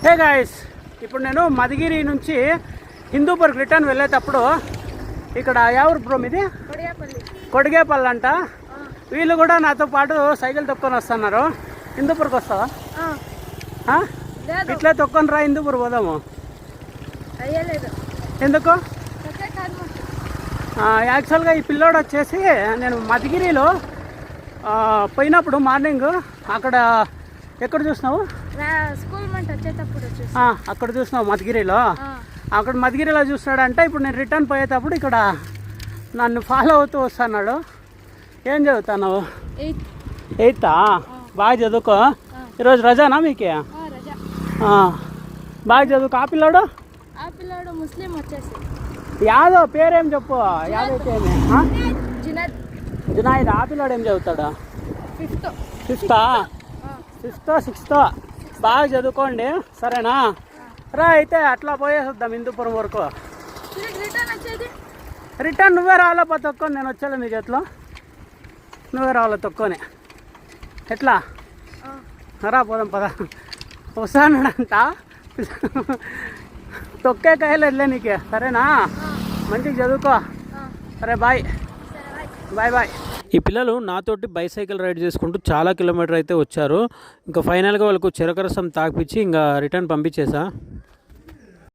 Hey guys, ఇప్పుడు నేను మధుగిరి నుంచి హిందూపూర్కి రిటర్న్ వెళ్ళేటప్పుడు ఇక్కడ ఎవరు బ్రో ఇది కొడిగేపల్లి అంట. వీళ్ళు కూడా నాతో పాటు సైకిల్ తొక్కొని వస్తున్నారు. హిందూపూర్కి వస్తావా? ఇట్లా తొక్కొని రా, హిందూపూర్ పోదాము. ఎందుకు? యాక్చువల్గా ఈ పిల్లోడు వచ్చేసి నేను మధుగిరిలో పోయినప్పుడు మార్నింగ్ అక్కడ ఎక్కడ చూసినావు? అక్కడ చూసినావు మధుగిరిలో. అక్కడ మధుగిరిలో చూస్తున్నాడంటే ఇప్పుడు నేను రిటర్న్ పోయేటప్పుడు ఇక్కడ నన్ను ఫాలో అవుతూ వస్తున్నాడు. ఏం చదువుతున్నావు? 8th. బాగా చదువుకో. ఈరోజు రజానా మీకే? బాగా చదువుకో. ఆ పిల్లాడు ముస్లిం వచ్చేసి యాదవ్ పేరేం చెప్పు. యాదవ్ పేరు జునాయిద్. ఆ పిల్లాడు ఏం చదువుతాడా? 5th 6th. బాగా చదువుకోండి, సరేనా? రా అయితే అట్లా పోయేసొద్దాం హిందూపురం వరకు. రిటర్న్ నువ్వే రావాలా పా తొక్కొని, నేను వచ్చాను మీ చేతిలో. నువ్వే రావాలా తొక్కొని. ఎట్లా రా పోదాం పద. వస్తానంట తొక్కే కాయలేదులే నీకే, సరేనా? మంచిగా చదువుకో. సరే బాయ్ బాయ్ బాయ్. ఈ పిల్లలు నాతోటి బైసైకిల్ రైడ్ చేసుకుంటూ చాలా కిలోమీటర్ అయితే వచ్చారు. ఇంకా ఫైనల్గా వాళ్ళకు చెరకరసం తాగిపించి ఇంకా రిటర్న్ పంపించేసా.